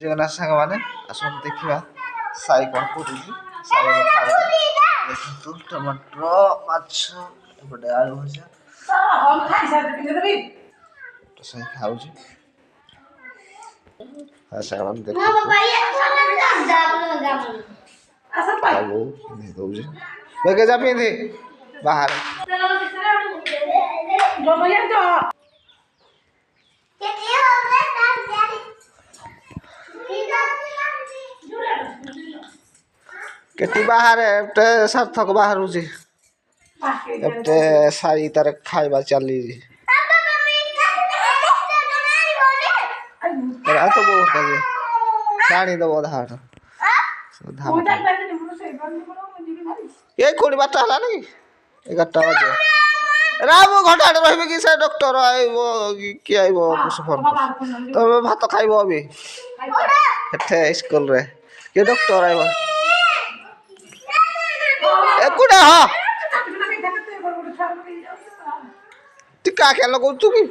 ଜଗନ୍ନାଥ ସାଙ୍ଗମାନେ ଆସନ୍ତୁ ଦେଖିବା ସାଇ କ'ଣ କରୁଛି। ସାଇ ଦେଖନ୍ତୁ ଟମାଟର ମାଛ ଏପଟେ ଆଳୁ ଭଜା ସାଇ ଖାଉଛି। ସାଙ୍ଗମାନେ ଦେଖନ୍ତୁ ଦଉଛି ବେଗେ ଯା ପିନ୍ଧି ବାହାରେ केटी बाहर एपटे सार्थक बाहर होची एपटे साई तार खाइबा चली आ तो बहुत है साणी दबो धार ये कोनी बात हला नहीं 11टा बजे राम घंटा रहबे कि से डॉक्टर आइबो कि आइबो कुछ फोन तो भात खाइबो अभी एथे स्कूल रे के डॉक्टर आइबो एकुडा हां टिका के लगौ तू की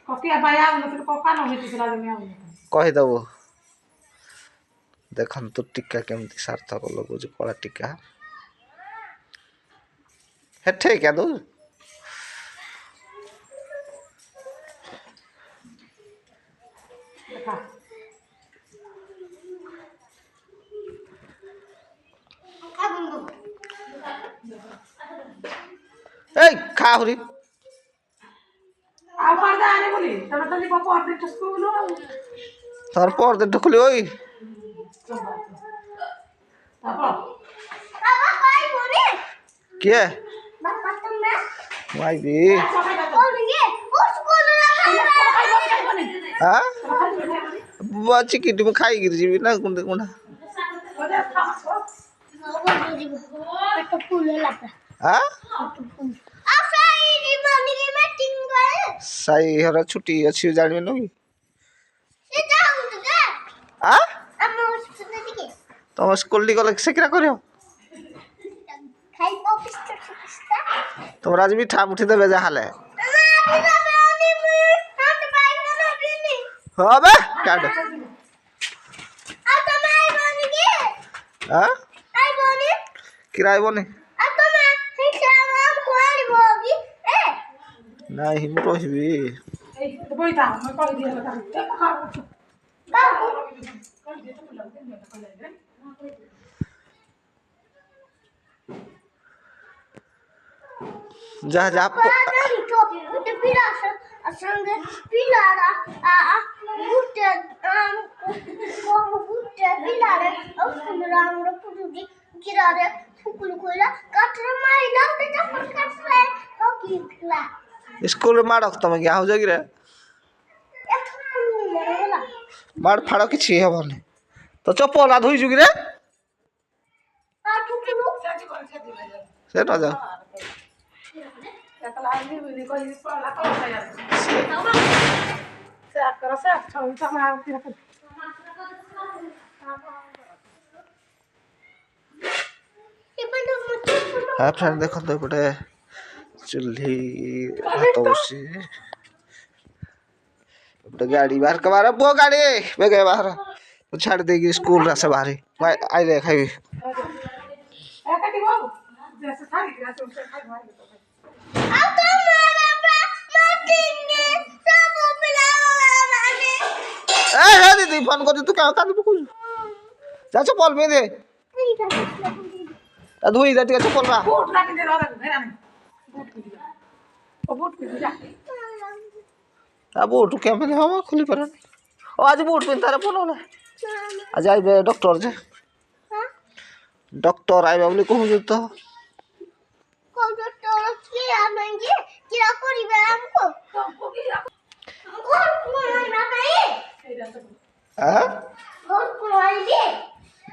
कपिया पाया न तो कोपा न होती सला दुनिया कहि दबो देखन तो टिका केमती सार्थक लगौ जे कला टिका हेठे क्या दो ए खाहुरी आ पर्दा आने बोली तने तने पापा अर्धे स्कूल सर पर दे ढकली ओई पापा काई बोली के बापा तुम में वाई भी और ये स्कूल हां बच्ची की तुम खाई गिर जीवी ना कोन कोना हां साई हर छुट्टी अच्छी जानिए न तुम स्कूल गल से क्या कर तुम आज भी ठाम उठी देवे जहाँ हाँ बे काट किराए बनी नहीं हम रही जा जा स्कूल में माड़ तुम क्या हो जाए माड़ फाड़ कि हेनी तो चपल धोई कि से न जा फ्रेंड देखो तो गोटे चूल्ही भात बसी गोटे गाड़ी बाहर के बाहर बो गाड़ी बेगे बाहर छाड़ देगी स्कूल से बाहर आइले खाई दीदी फोन कर तू क्या कांदी पकू जा चप्पल में दे धोई जा ठीक चप्पल रा बूट क्या मैंने हम खुली पर आज बूट पिन तारे फोन होला आज आइबे डॉक्टर जे डॉक्टर आइबे बोली कहू तो को डॉक्टर के आमेंगे किरा करिबे हमको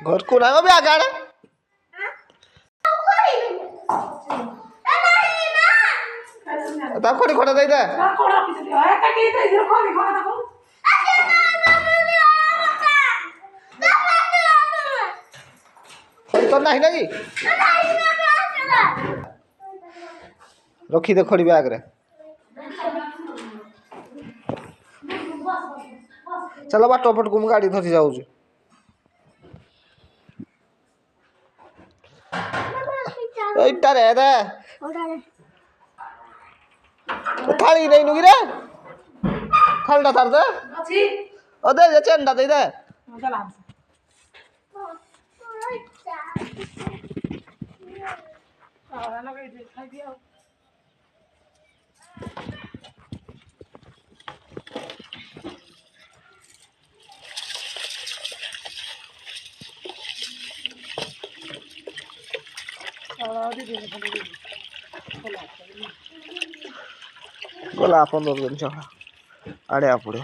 घर को ना भी आगाड़ तब खोड़ी खोड़ा दे दे तो नहीं नहीं रखी दे खोड़ी बैग रे चलो बाट पटको मु गाड़ी धरी जाऊँ एटा रे दे थाली नहीं नुगी रे थालटा थार दे ओ दे जे चेंडा दे दे गला 15 दिन चला आड़े पड़े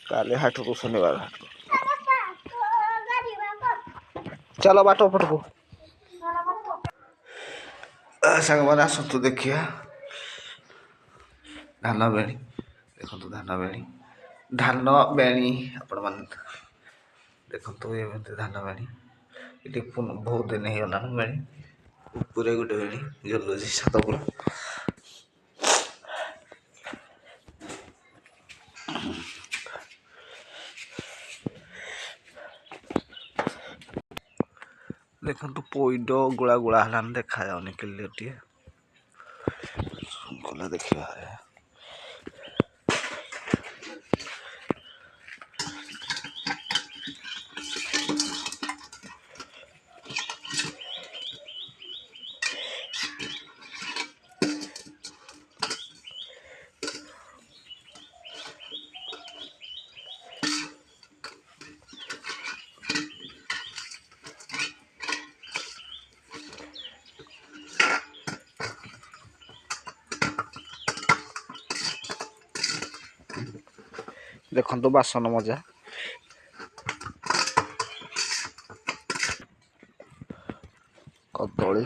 काले हाट को शनिवार हाट को चलो बाट पटको सांग मैंने आसतु देखिए धान बेणी देखो धान बेणी धान बेणी आपण मान देखो ये धान बेणी ये बहुत दिन हो गला बेणी पूरे गोटे बेणी जलुची छात पर देखो पैड गुला गुला है देखा जाऊनि क्लियर टे गला देखा देखो तो बासन मजा कदली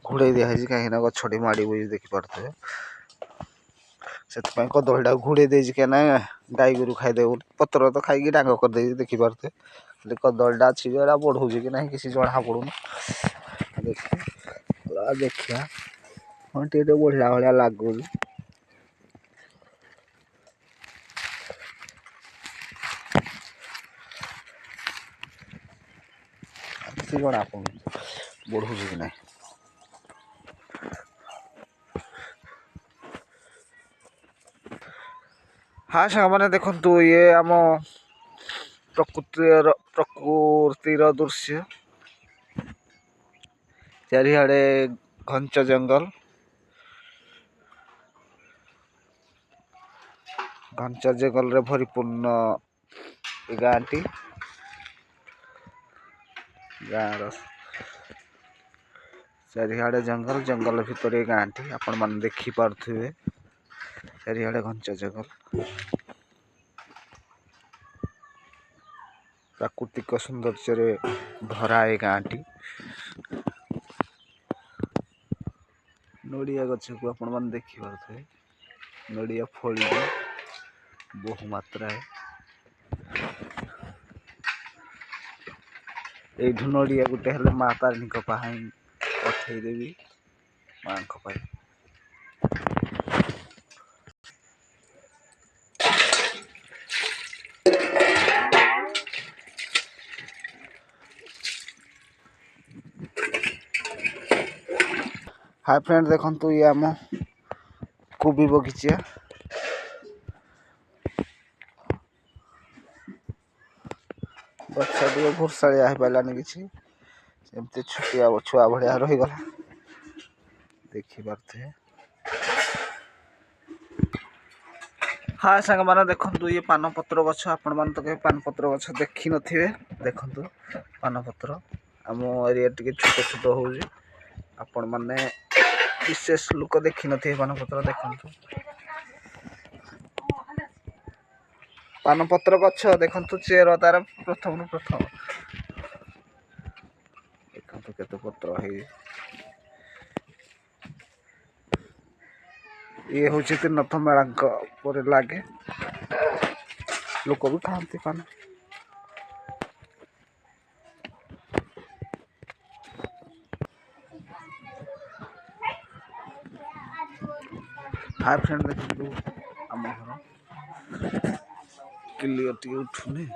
घोड़े दिखाई कहीं गछटी माड़ी बुझी देखिपे से कदलीटा घोड़े दे गाई गोरु खाईदे पतर तो खाई डांग करदे देखिपे कदलीटा अच्छी बढ़ू कि ना किसी जना पड़ून देखिया हाँ टे बढ़िया भाया लगुच किसी जना पड़ून बढ़ू कि ना हाँ सांग मैंने देखु ये आम प्रकृतिर दृश्य चारिआडे घंच जंगल रे भरीपूर्ण गाँटी गाँव चारिआडे जंगल जंगल भितर गाँटी आपण मैंने देखिपे चारिआडे घंच जंगल प्राकृतिक सौंदर्य भरा ए गाँटी नड़िया गछ को आपण मैंने देखिपे नड़िया फली बहु मात्रा ये नड़िया गोटे हेल्ले माँ तारिणी पठेदेवी माँ हाय फ्रेंड देखु ये आम कोबी बगीचा गछ टे भूसाया पारानी कि छुटिया छुआ भाया रहीगला देखिपे हाँ सांग मैंने देखु ये पानपत्र गछ आपण मैंने तो कहीं पानपत्र गछ देखी नथिबे देखु पानपत्र आम एरिया टे छोट छोट हो आपण मैंने विशेष लोक देखी नथिबे पानपत्र देखु पानपत्र गछ देखु चेर तार प्रथम प्रथम देखु केते पत्र है ये हूँ त्रिनाथ मेला पर लगे लोक भी खाती पान हाय फ्रेंड देखो आम घर क्लियर टी उठुनी